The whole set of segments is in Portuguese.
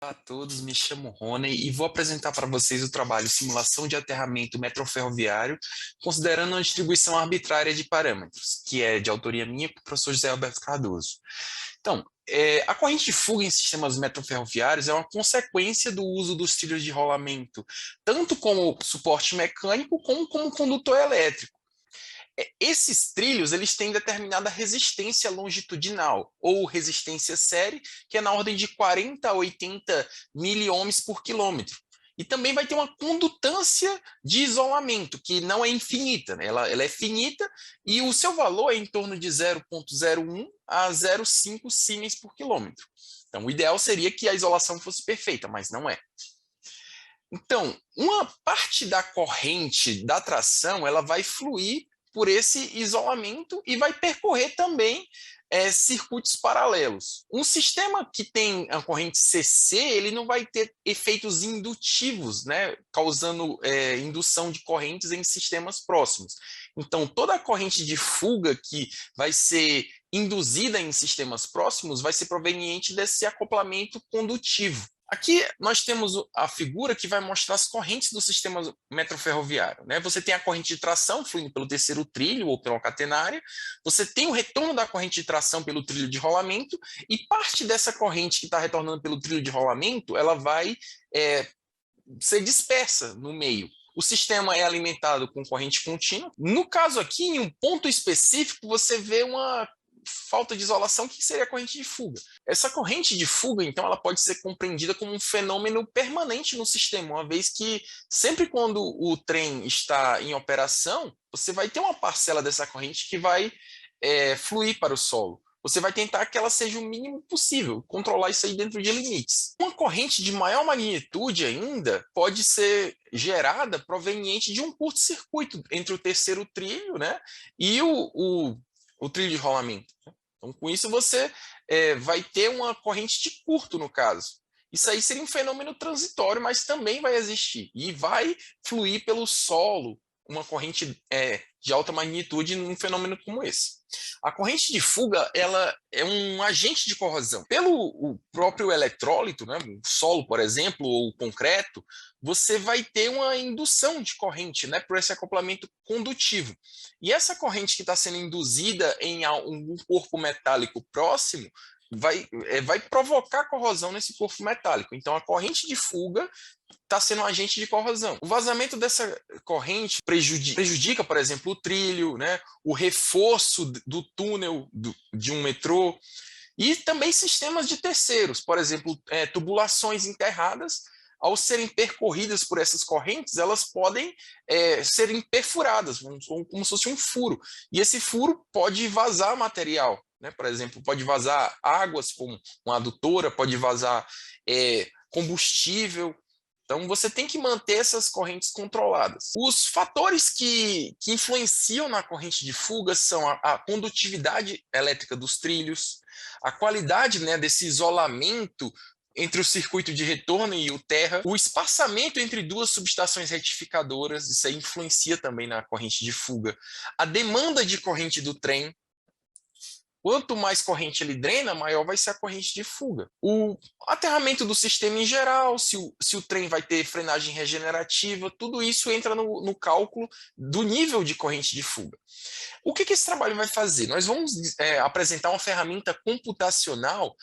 Olá a todos, me chamo Rony e vou apresentar para vocês o trabalho Simulação de Aterramento Metroferroviário, considerando uma distribuição arbitrária de parâmetros, que é de autoria minha com o professor José Alberto Cardoso. Então, a corrente de fuga em sistemas metroferroviários é uma consequência do uso dos trilhos de rolamento, tanto como suporte mecânico como condutor elétrico. Esses trilhos eles têm determinada resistência longitudinal, ou resistência série, que é na ordem de 40 a 80 miliohms por quilômetro. E também vai ter uma condutância de isolamento, que não é infinita, né? Ela é finita e o seu valor é em torno de 0,01 a 0,5 siemens por quilômetro. Então, o ideal seria que a isolação fosse perfeita, mas não é. Então, uma parte da corrente da tração ela vai fluir por esse isolamento e vai percorrer também circuitos paralelos. Um sistema que tem a corrente CC, ele não vai ter efeitos indutivos, né, causando indução de correntes em sistemas próximos. Então, toda a corrente de fuga que vai ser induzida em sistemas próximos vai ser proveniente desse acoplamento condutivo. Aqui nós temos a figura que vai mostrar as correntes do sistema metroferroviário, né? Você tem a corrente de tração fluindo pelo terceiro trilho ou pela catenária, você tem o retorno da corrente de tração pelo trilho de rolamento, e parte dessa corrente que está retornando pelo trilho de rolamento, ela vai ser dispersa no meio. O sistema é alimentado com corrente contínua. No caso aqui, em um ponto específico, você vê uma falta de isolação, que seria a corrente de fuga. Essa corrente de fuga, então, ela pode ser compreendida como um fenômeno permanente no sistema, uma vez que sempre quando o trem está em operação, você vai ter uma parcela dessa corrente que vai fluir para o solo. Você vai tentar que ela seja o mínimo possível, controlar isso aí dentro de limites. Uma corrente de maior magnitude ainda pode ser gerada proveniente de um curto-circuito entre o terceiro trilho, né, e o trilho de rolamento. Então, com isso, você vai ter uma corrente de curto, no caso. Isso aí seria um fenômeno transitório, mas também vai existir. E vai fluir pelo solo uma corrente de alta magnitude num fenômeno como esse. A corrente de fuga ela é um agente de corrosão. Pelo o próprio eletrólito, né, o solo, por exemplo, ou o concreto, você vai ter uma indução de corrente, né, por esse acoplamento condutivo. E essa corrente que está sendo induzida em um corpo metálico próximo vai provocar corrosão nesse corpo metálico. Então, a corrente de fuga está sendo um agente de corrosão. O vazamento dessa corrente prejudica, por exemplo, o trilho, né, o reforço do túnel de um metrô, e também sistemas de terceiros, por exemplo, tubulações enterradas, ao serem percorridas por essas correntes, elas podem serem perfuradas, como se fosse um furo. E esse furo pode vazar material, né? Por exemplo, pode vazar águas, como uma adutora, pode vazar combustível. Então, você tem que manter essas correntes controladas. Os fatores que influenciam na corrente de fuga são a condutividade elétrica dos trilhos, a qualidade, né, desse isolamento entre o circuito de retorno e o terra, o espaçamento entre duas subestações retificadoras, isso aí influencia também na corrente de fuga, a demanda de corrente do trem. Quanto mais corrente ele drena, maior vai ser a corrente de fuga. O aterramento do sistema em geral, se o trem vai ter frenagem regenerativa, tudo isso entra no cálculo do nível de corrente de fuga. O que esse trabalho vai fazer? Nós vamos apresentar uma ferramenta computacional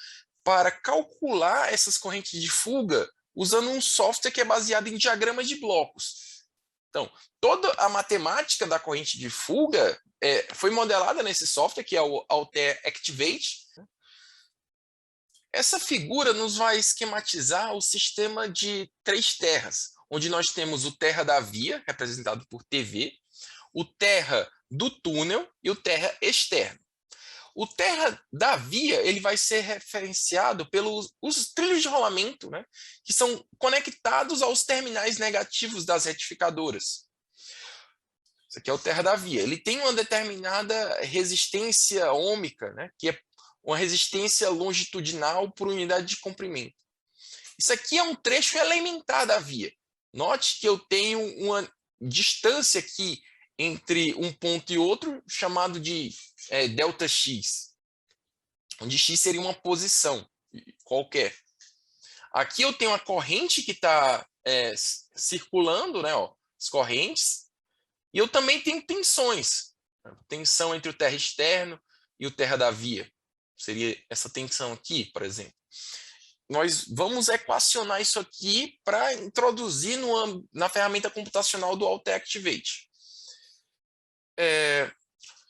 para calcular essas correntes de fuga usando um software que é baseado em diagramas de blocos. Então, toda a matemática da corrente de fuga foi modelada nesse software, que é o Altair Activate. Essa figura nos vai esquematizar o sistema de três terras, onde nós temos o terra da via, representado por TV, o terra do túnel e o terra externo. O terra da via ele vai ser referenciado pelos os trilhos de rolamento, né, que são conectados aos terminais negativos das retificadoras. Isso aqui é o terra da via. Ele tem uma determinada resistência ômica, né, que é uma resistência longitudinal por unidade de comprimento. Isso aqui é um trecho elementar da via. Note que eu tenho uma distância aqui entre um ponto e outro, chamado de ΔX, onde X seria uma posição qualquer. Aqui eu tenho a corrente que está circulando, né, ó, as correntes, e eu também tenho tensões. Tensão entre o terra externo e o terra da via. Seria essa tensão aqui, por exemplo. Nós vamos equacionar isso aqui para introduzir na ferramenta computacional do Auto-Activate.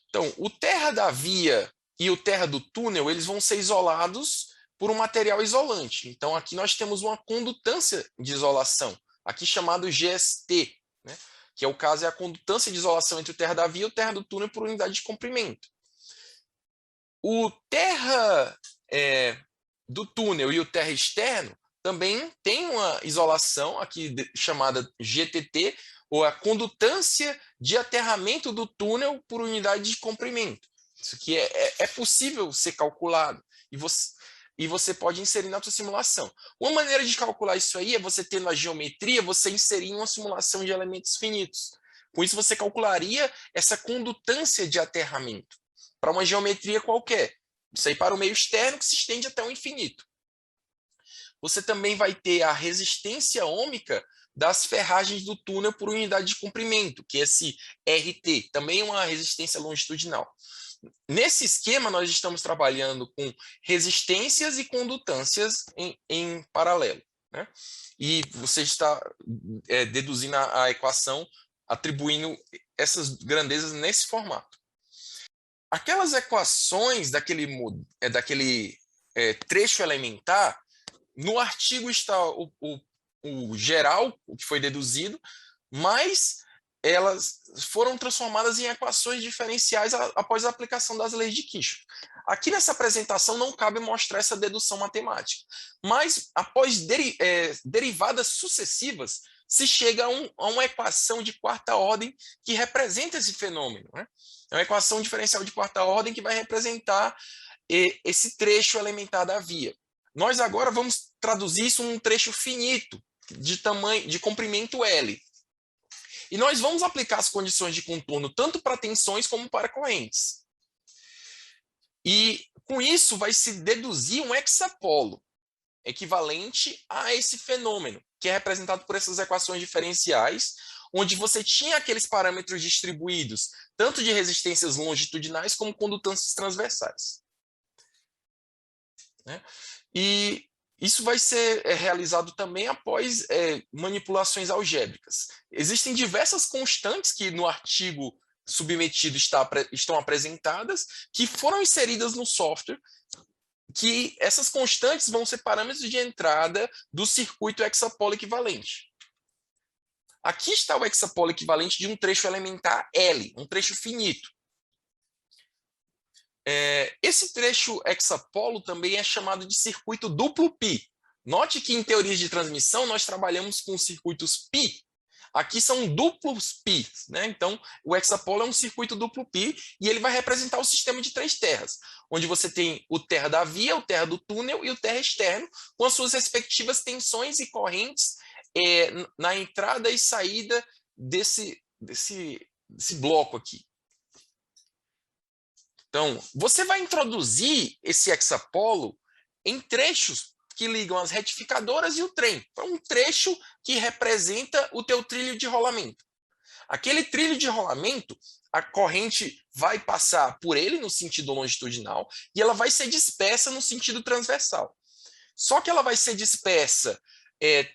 Então, o terra da via e o terra do túnel, eles vão ser isolados por um material isolante. Então, aqui nós temos uma condutância de isolação, aqui chamado GST, né? Que é o caso, é a condutância de isolação entre o terra da via e o terra do túnel por unidade de comprimento. O terra do túnel e o terra externo também tem uma isolação aqui chamada GTT, ou a condutância de aterramento do túnel por unidade de comprimento. Isso aqui é possível ser calculado e você pode inserir na sua simulação. Uma maneira de calcular isso aí é você tendo a geometria, você inserir em uma simulação de elementos finitos. Com isso você calcularia essa condutância de aterramento para uma geometria qualquer. Isso aí para o meio externo que se estende até o infinito. Você também vai ter a resistência ômica das ferragens do túnel por unidade de comprimento, que é esse RT, também uma resistência longitudinal. Nesse esquema, nós estamos trabalhando com resistências e condutâncias em paralelo, né? E você está deduzindo a equação, atribuindo essas grandezas nesse formato. Aquelas equações daquele trecho elementar, no artigo está o geral, o que foi deduzido, mas elas foram transformadas em equações diferenciais após a aplicação das leis de Kirchhoff. Aqui nessa apresentação não cabe mostrar essa dedução matemática, mas após derivadas sucessivas, se chega a uma equação de quarta ordem que representa esse fenômeno, né? É uma equação diferencial de quarta ordem que vai representar esse trecho elementar da via. Nós agora vamos traduzir isso num trecho finito, de comprimento L. E nós vamos aplicar as condições de contorno tanto para tensões como para correntes. E com isso vai se deduzir um hexapolo, equivalente a esse fenômeno, que é representado por essas equações diferenciais, onde você tinha aqueles parâmetros distribuídos, tanto de resistências longitudinais como condutâncias transversais. Né? E isso vai ser realizado também após manipulações algébricas. Existem diversas constantes que no artigo submetido estão apresentadas, que foram inseridas no software, que essas constantes vão ser parâmetros de entrada do circuito hexapolo equivalente. Aqui está o hexapolo equivalente de um trecho elementar L, um trecho finito. Esse trecho hexapolo também é chamado de circuito duplo pi. Note que em teorias de transmissão nós trabalhamos com circuitos pi. Aqui são duplos pi, né? Então o hexapolo é um circuito duplo pi e ele vai representar o sistema de três terras, onde você tem o terra da via, o terra do túnel e o terra externo, com as suas respectivas tensões e correntes na entrada e saída desse bloco aqui. Então, você vai introduzir esse hexapolo em trechos que ligam as retificadoras e o trem. É um trecho que representa o teu trilho de rolamento. Aquele trilho de rolamento, a corrente vai passar por ele no sentido longitudinal e ela vai ser dispersa no sentido transversal. Só que ela vai ser dispersa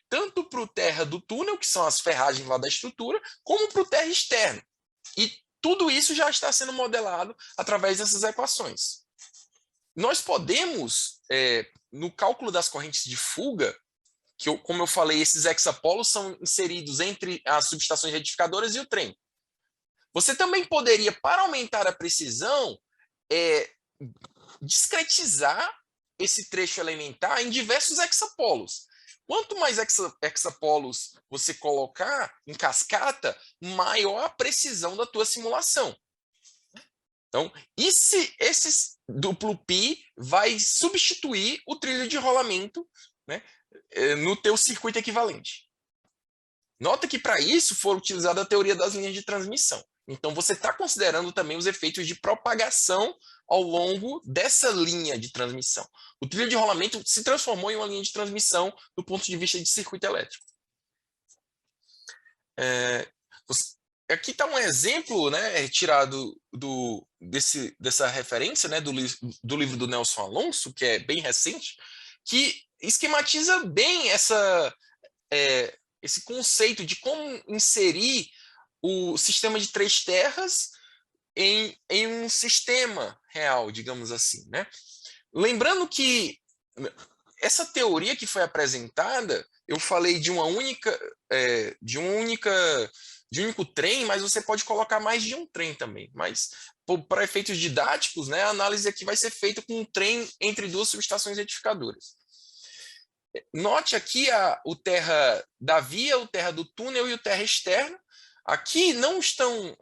tanto para o terra do túnel, que são as ferragens lá da estrutura, como para o terra externo. E tudo isso já está sendo modelado através dessas equações. Nós podemos, no cálculo das correntes de fuga, que como eu falei, esses hexapolos são inseridos entre as subestações retificadoras e o trem. Você também poderia, para aumentar a precisão, discretizar esse trecho elementar em diversos hexapolos. Quanto mais hexapolos você colocar em cascata, maior a precisão da tua simulação. Então, esse duplo pi vai substituir o trilho de rolamento, né, no teu circuito equivalente. Nota que para isso foi utilizada a teoria das linhas de transmissão. Então, você está considerando também os efeitos de propagação ao longo dessa linha de transmissão. O trilho de rolamento se transformou em uma linha de transmissão do ponto de vista de circuito elétrico. Aqui está um exemplo, né, retirado dessa referência, né, do livro do Nelson Alonso, que é bem recente, que esquematiza bem esse conceito de como inserir o sistema de três terras em um sistema real, digamos assim, né? Lembrando que essa teoria que foi apresentada, eu falei de um único trem, mas você pode colocar mais de um trem também. Mas para efeitos didáticos, né, a análise aqui vai ser feita com um trem entre duas subestações retificadoras. Note aqui o terra da via, o terra do túnel e o terra externo. Aqui não estão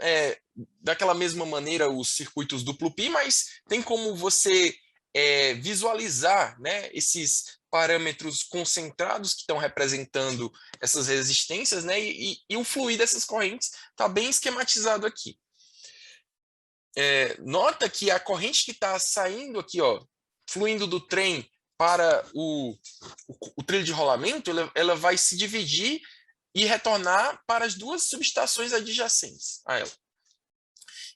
daquela mesma maneira os circuitos duplo pi, mas tem como você visualizar, né, esses parâmetros concentrados que estão representando essas resistências, né, e o fluir dessas correntes está bem esquematizado aqui. Nota que a corrente que está saindo aqui, ó, fluindo do trem para o trilho de rolamento, ela vai se dividir e retornar para as duas subestações adjacentes a ela.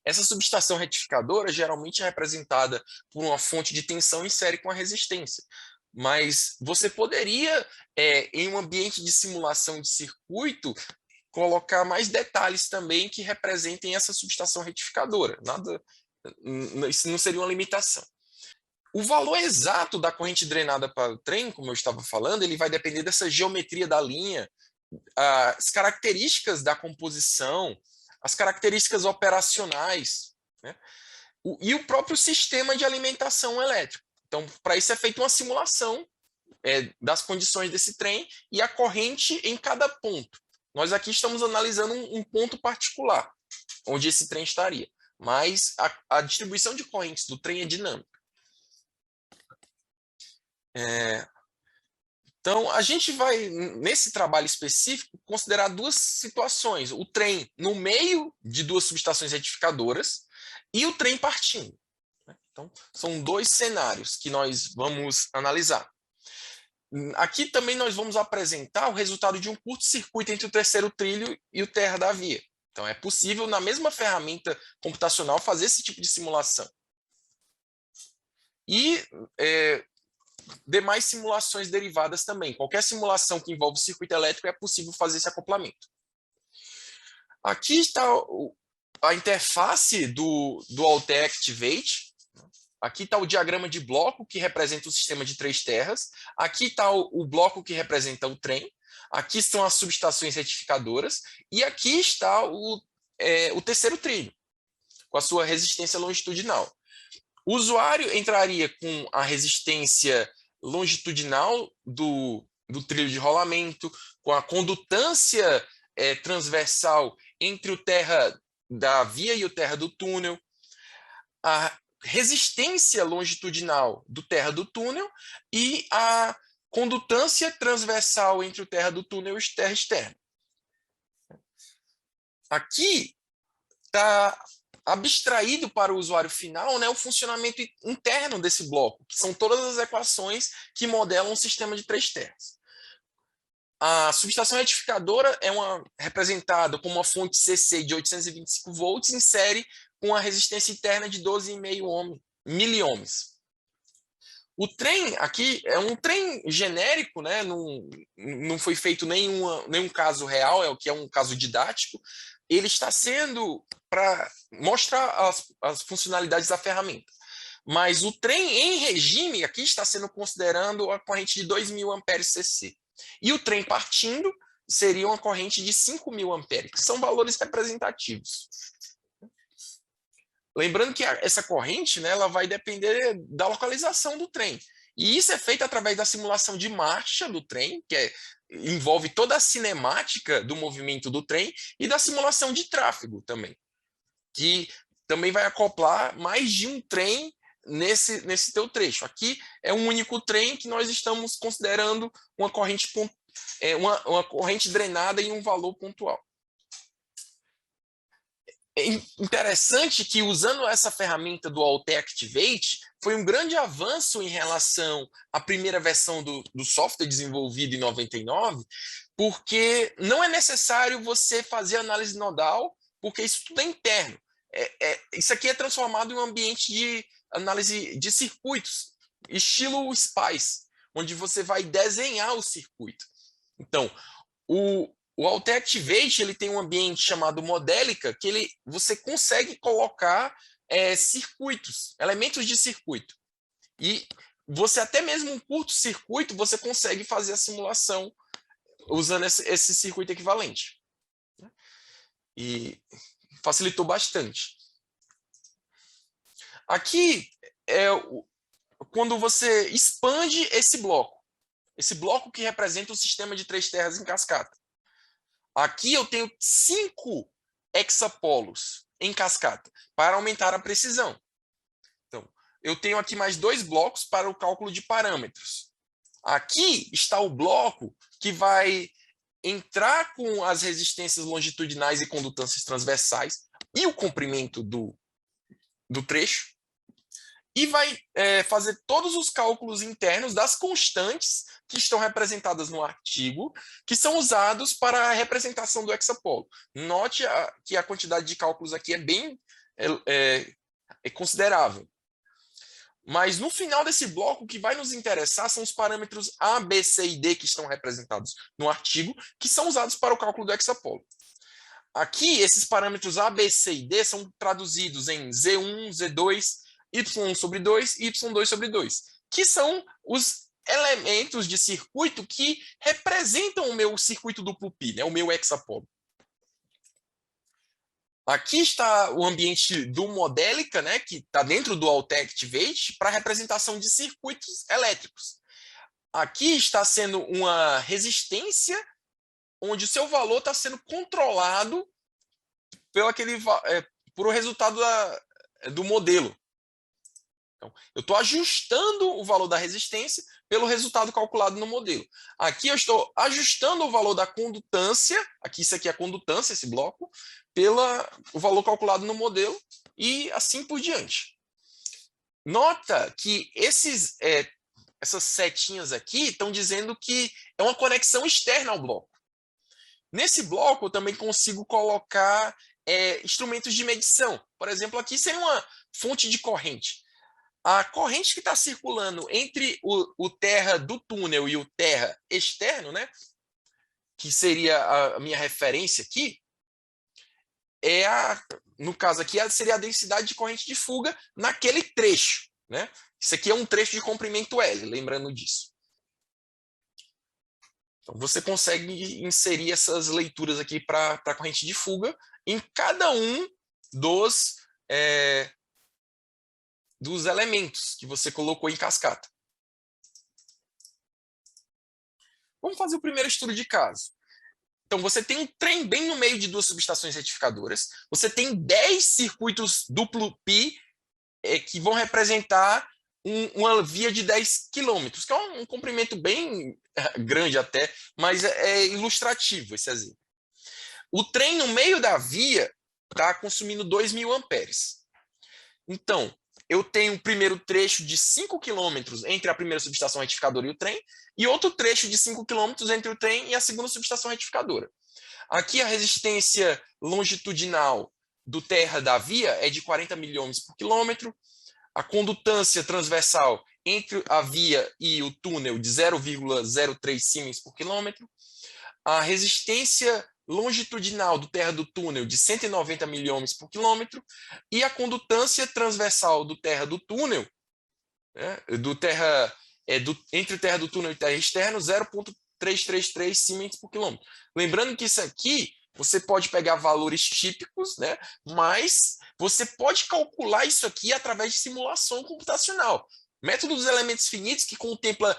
Essa subestação retificadora geralmente é representada por uma fonte de tensão em série com a resistência. Mas você poderia, em um ambiente de simulação de circuito, colocar mais detalhes também que representem essa subestação retificadora. Isso não seria uma limitação. O valor exato da corrente drenada para o trem, como eu estava falando, ele vai depender dessa geometria da linha, as características da composição, as características operacionais, né? E o próprio sistema de alimentação elétrica. Então, para isso é feita uma simulação das condições desse trem e a corrente em cada ponto. Nós aqui estamos analisando um ponto particular, onde esse trem estaria. Mas a distribuição de correntes do trem é dinâmica. Então, a gente vai, nesse trabalho específico, considerar duas situações. O trem no meio de duas subestações retificadoras e o trem partindo. Então, são dois cenários que nós vamos analisar. Aqui também nós vamos apresentar o resultado de um curto-circuito entre o terceiro trilho e o terra da via. Então, é possível, na mesma ferramenta computacional, fazer esse tipo de simulação. E demais simulações derivadas também. Qualquer simulação que envolve circuito elétrico é possível fazer esse acoplamento. Aqui está a interface do Altair Activate. Aqui está o diagrama de bloco que representa o sistema de três terras. Aqui está o bloco que representa o trem. Aqui estão as subestações retificadoras. E aqui está o terceiro trilho, com a sua resistência longitudinal. O usuário entraria com a resistência longitudinal do trilho de rolamento, com a condutância transversal entre o terra da via e o terra do túnel, a resistência longitudinal do terra do túnel e a condutância transversal entre o terra do túnel e o terra externo. Aqui está abstraído para o usuário final, né, o funcionamento interno desse bloco, que são todas as equações que modelam um sistema de três terras. A subestação retificadora é representada como uma fonte CC de 825 volts em série com a resistência interna de 12,5 miliohms. O trem aqui é um trem genérico, né? Não foi feito nenhum caso real, que é um caso didático. Ele está sendo para mostrar as funcionalidades da ferramenta. Mas o trem em regime aqui está sendo considerando a corrente de 2.000 amperes CC. E o trem partindo seria uma corrente de 5.000 amperes, que são valores representativos. Lembrando que essa corrente, né, ela vai depender da localização do trem. E isso é feito através da simulação de marcha do trem, que envolve toda a cinemática do movimento do trem, e da simulação de tráfego também, que também vai acoplar mais de um trem nesse teu trecho. Aqui é um único trem que nós estamos considerando uma corrente drenada em um valor pontual. É interessante que, usando essa ferramenta do Altair Activate, foi um grande avanço em relação à primeira versão do software desenvolvido em 99, porque não é necessário você fazer análise nodal, porque isso tudo é interno. Isso aqui é transformado em um ambiente de análise de circuitos, estilo SPICE, onde você vai desenhar o circuito. Então, o Altair Activate, ele tem um ambiente chamado Modelica, que você consegue colocar circuitos, elementos de circuito. E você, até mesmo um curto-circuito, você consegue fazer a simulação usando esse circuito equivalente. E facilitou bastante. Aqui é quando você expande esse bloco que representa o sistema de 3 terras em cascata. Aqui eu tenho 5 hexapolos em cascata para aumentar a precisão. Então, eu tenho aqui mais 2 blocos para o cálculo de parâmetros. Aqui está o bloco que vai entrar com as resistências longitudinais e condutâncias transversais e o comprimento do trecho, e vai fazer todos os cálculos internos das constantes que estão representadas no artigo, que são usados para a representação do hexapolo. Note que a quantidade de cálculos aqui é bem considerável. Mas no final desse bloco, o que vai nos interessar são os parâmetros A, B, C e D que estão representados no artigo, que são usados para o cálculo do hexapolo. Aqui, esses parâmetros A, B, C e D são traduzidos em Z1, Z2, Y1 sobre 2 e Y2 sobre 2, que são os elementos de circuito que representam o meu circuito duplo pi, né, o meu hexapolo. Aqui está o ambiente do Modelica, né, que está dentro do Altair Activate, para representação de circuitos elétricos. Aqui está sendo uma resistência, onde o seu valor está sendo controlado por o resultado do modelo. Então, eu estou ajustando o valor da resistência pelo resultado calculado no modelo. Aqui eu estou ajustando o valor da condutância, isso aqui é a condutância, esse bloco, pelo o valor calculado no modelo e assim por diante. Nota que essas setinhas aqui estão dizendo que é uma conexão externa ao bloco. Nesse bloco eu também consigo colocar instrumentos de medição. Por exemplo, aqui seria uma fonte de corrente. A corrente que está circulando entre o terra do túnel e o terra externo, né, que seria a minha referência aqui, no caso aqui, seria a densidade de corrente de fuga naquele trecho. Né? Isso aqui é um trecho de comprimento L, lembrando disso. Então, você consegue inserir essas leituras aqui para a corrente de fuga em cada um dos elementos que você colocou em cascata. Vamos fazer o primeiro estudo de caso. Então, você tem um trem bem no meio de 2 subestações retificadoras, você tem 10 circuitos duplo pi que vão representar uma via de 10 quilômetros, que é um comprimento bem grande até, mas é ilustrativo esse exemplo. O trem no meio da via está consumindo 2.000 amperes. Então, eu tenho um primeiro trecho de 5 quilômetros entre a primeira subestação retificadora e o trem, e outro trecho de 5 quilômetros entre o trem e a segunda subestação retificadora. Aqui a resistência longitudinal do terra da via é de 40 miliohms por quilômetro, a condutância transversal entre a via e o túnel de 0,03 Siemens por quilômetro, a resistência longitudinal do terra do túnel de 190 miliohms por quilômetro e a condutância transversal do terra do túnel, né, entre o terra do túnel e terra externo, 0,333 Siemens por quilômetro. Lembrando que isso aqui você pode pegar valores típicos, né, mas você pode calcular isso aqui através de simulação computacional. Método dos elementos finitos, que contempla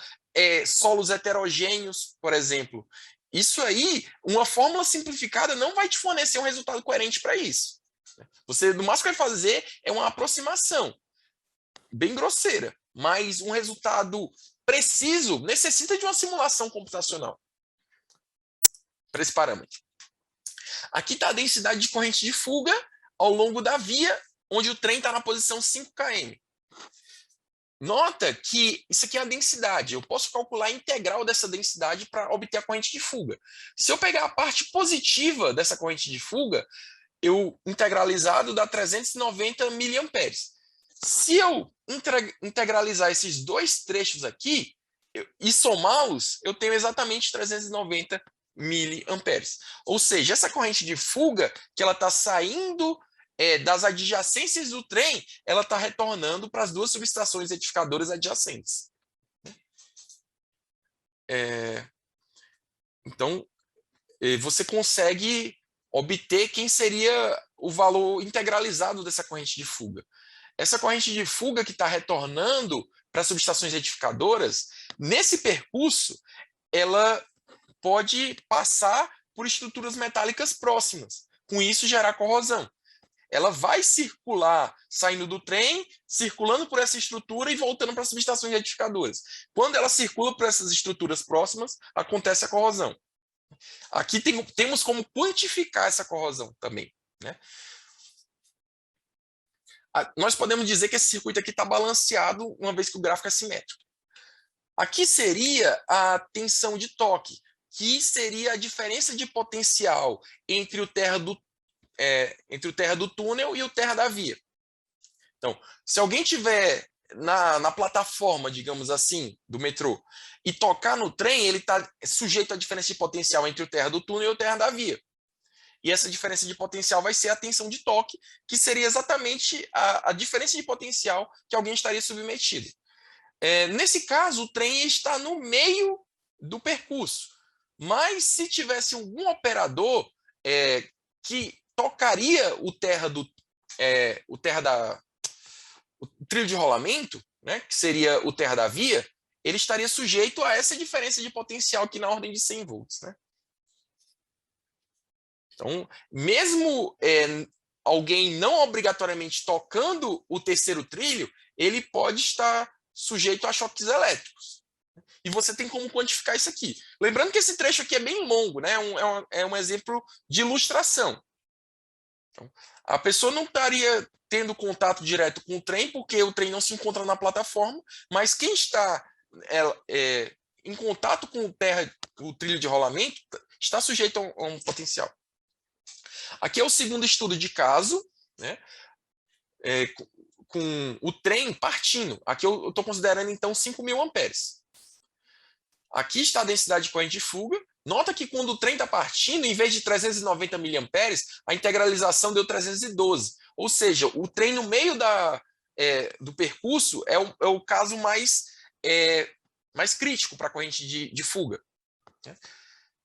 solos heterogêneos, por exemplo. Isso aí, uma fórmula simplificada não vai te fornecer um resultado coerente para isso. Você, no máximo que vai fazer é uma aproximação bem grosseira, mas um resultado preciso necessita de uma simulação computacional para esse parâmetro. Aqui está a densidade de corrente de fuga ao longo da via, onde o trem está na posição 5 km. Nota que isso aqui é a densidade. Eu posso calcular a integral dessa densidade para obter a corrente de fuga. Se eu pegar a parte positiva dessa corrente de fuga, eu integralizado dá 390 miliamperes. Se eu integralizar esses dois trechos aqui e somá-los, eu tenho exatamente 390 miliamperes. Ou seja, essa corrente de fuga, que ela está saindo das adjacências do trem, ela está retornando para as duas subestações retificadoras adjacentes. Então, você consegue obter quem seria o valor integralizado dessa corrente de fuga. Essa corrente de fuga que está retornando para as subestações retificadoras, nesse percurso, ela pode passar por estruturas metálicas próximas. Com isso, gerar corrosão. Ela vai circular, saindo do trem, circulando por essa estrutura e voltando para as subestações retificadoras. Quando ela circula por essas estruturas próximas, acontece a corrosão. Aqui temos como quantificar essa corrosão também, né? Nós podemos dizer que esse circuito aqui está balanceado, uma vez que o gráfico é simétrico. Aqui seria a tensão de toque, que seria a diferença de potencial entre o terra do túnel e o terra da via. Então, se alguém tiver na plataforma, digamos assim, do metrô, e tocar no trem, ele está sujeito à diferença de potencial entre o terra do túnel e o terra da via. E essa diferença de potencial vai ser a tensão de toque, que seria exatamente a diferença de potencial que alguém estaria submetido. Nesse caso, o trem está no meio do percurso. Mas se tivesse algum operador que tocaria o trilho de rolamento, né, que seria o terra da via, ele estaria sujeito a essa diferença de potencial aqui na ordem de 100 volts. Né? Então, mesmo alguém não obrigatoriamente tocando o terceiro trilho, ele pode estar sujeito a choques elétricos. E você tem como quantificar isso aqui. Lembrando que esse trecho aqui é bem longo, né? É um exemplo de ilustração. Então, a pessoa não estaria tendo contato direto com o trem, porque o trem não se encontra na plataforma, mas quem está em contato com o trilho de rolamento está sujeito a um potencial. Aqui é o segundo estudo de caso, né? Com o trem partindo. Aqui eu estou considerando, então, 5.000 amperes. Aqui está a densidade de corrente de fuga. Nota que quando o trem está partindo, em vez de 390 miliamperes, a integralização deu 312. Ou seja, o trem no meio do percurso é o caso mais crítico para a corrente de fuga.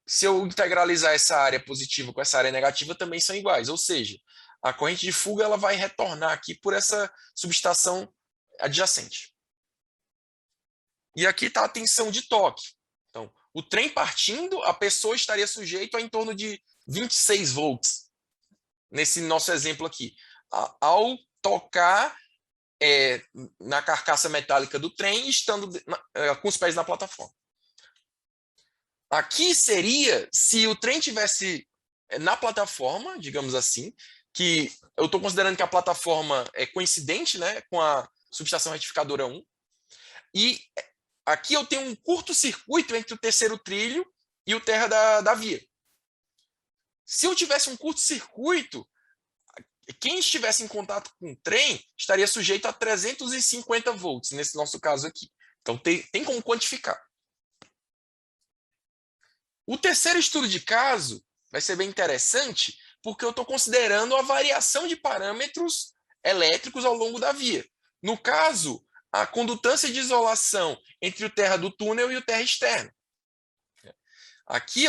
Se eu integralizar essa área positiva com essa área negativa, também são iguais. Ou seja, a corrente de fuga ela vai retornar aqui por essa subestação adjacente. E aqui está a tensão de toque. Então, o trem partindo, a pessoa estaria sujeito a em torno de 26 volts, nesse nosso exemplo aqui, ao tocar na carcaça metálica do trem, estando com os pés na plataforma. Aqui seria se o trem tivesse na plataforma, digamos assim, que eu estou considerando que a plataforma é coincidente, né, com a subestação retificadora 1, e aqui eu tenho um curto-circuito entre o terceiro trilho e o terra da via. Se eu tivesse um curto-circuito, quem estivesse em contato com o trem estaria sujeito a 350 volts, nesse nosso caso aqui. Então, tem como quantificar. O terceiro estudo de caso vai ser bem interessante, porque eu estou considerando a variação de parâmetros elétricos ao longo da via. No caso, a condutância de isolação entre o terra do túnel e o terra externo. Aqui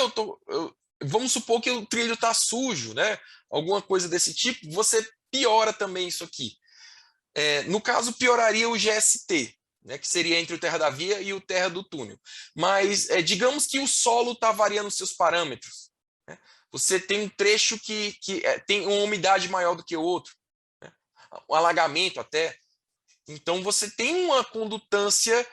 vamos supor que o trilho está sujo, né? Alguma coisa desse tipo, você piora também isso aqui. No caso, pioraria o GST, né, que seria entre o terra da via e o terra do túnel. Mas digamos que o solo está variando seus parâmetros. Né? Você tem um trecho que tem uma umidade maior do que o outro, né? Um alagamento até. Então, você tem uma condutância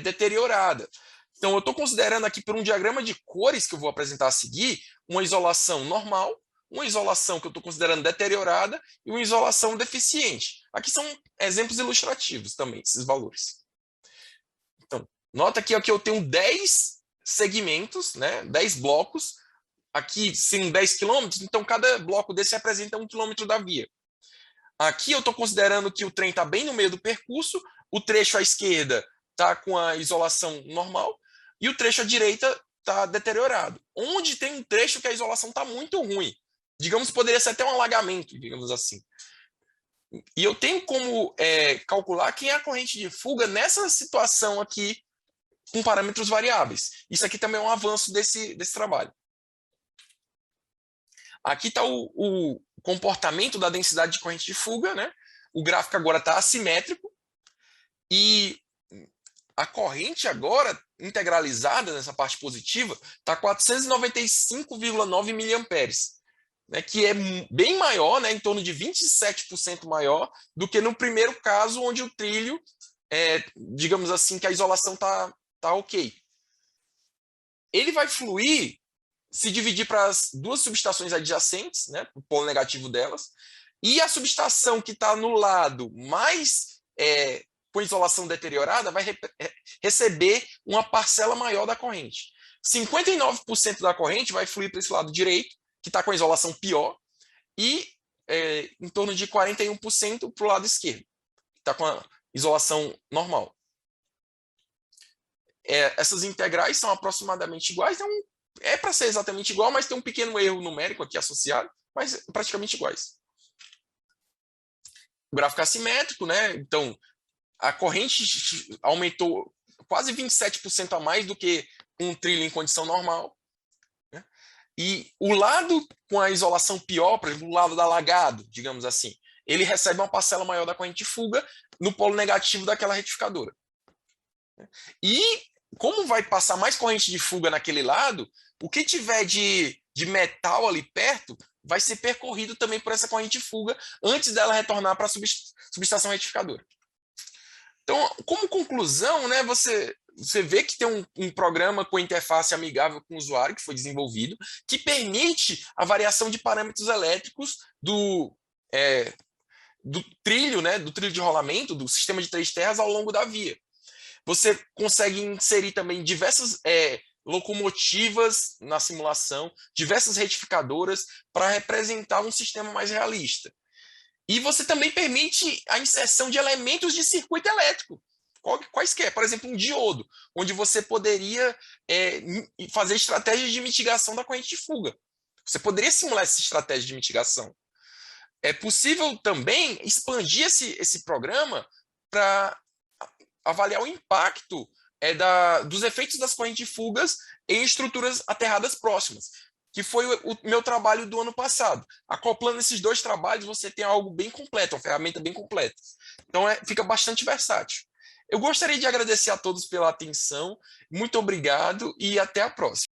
deteriorada. Então, eu estou considerando aqui, por um diagrama de cores que eu vou apresentar a seguir, uma isolação normal, uma isolação que eu estou considerando deteriorada e uma isolação deficiente. Aqui são exemplos ilustrativos também, esses valores. Então, nota aqui que eu tenho 10 segmentos, né, 10 blocos. Aqui são 10 quilômetros, então cada bloco desse representa 1 quilômetro da via. Aqui eu estou considerando que o trem está bem no meio do percurso, o trecho à esquerda está com a isolação normal e o trecho à direita está deteriorado. Onde tem um trecho que a isolação está muito ruim. Digamos, poderia ser até um alagamento, digamos assim. E eu tenho como calcular quem é a corrente de fuga nessa situação aqui com parâmetros variáveis. Isso aqui também é um avanço desse trabalho. Aqui está o comportamento da densidade de corrente de fuga, né? O gráfico agora está assimétrico e a corrente agora, integralizada nessa parte positiva, está 495,9 miliamperes, né, que é bem maior, né, em torno de 27% maior do que no primeiro caso, onde o trilho, digamos assim, que a isolação está ok. Ele vai fluir, se dividir para as duas subestações adjacentes, né, o polo negativo delas, e a subestação que está no lado mais com isolação deteriorada vai receber uma parcela maior da corrente. 59% da corrente vai fluir para esse lado direito, que está com a isolação pior, e em torno de 41% para o lado esquerdo, que está com a isolação normal. Essas integrais são aproximadamente iguais, é para ser exatamente igual, mas tem um pequeno erro numérico aqui associado, mas praticamente iguais. O gráfico é assimétrico, né? Então, a corrente aumentou quase 27% a mais do que um trilho em condição normal. Né? E o lado com a isolação pior, por exemplo, o lado da alagado, digamos assim, ele recebe uma parcela maior da corrente de fuga no polo negativo daquela retificadora. E como vai passar mais corrente de fuga naquele lado, o que tiver de metal ali perto vai ser percorrido também por essa corrente de fuga antes dela retornar para a subestação retificadora. Então, como conclusão, né, você vê que tem um programa com interface amigável com o usuário que foi desenvolvido, que permite a variação de parâmetros elétricos do trilho, né, do trilho de rolamento, do sistema de três terras ao longo da via. Você consegue inserir também diversas locomotivas na simulação, diversas retificadoras para representar um sistema mais realista. E você também permite a inserção de elementos de circuito elétrico, quaisquer, por exemplo, um diodo, onde você poderia fazer estratégias de mitigação da corrente de fuga. Você poderia simular essa estratégia de mitigação. É possível também expandir esse programa para avaliar o impacto dos efeitos das correntes de fugas em estruturas aterradas próximas, que foi o meu trabalho do ano passado. Acoplando esses dois trabalhos, você tem algo bem completo, uma ferramenta bem completa. Então, fica bastante versátil. Eu gostaria de agradecer a todos pela atenção, muito obrigado e até a próxima.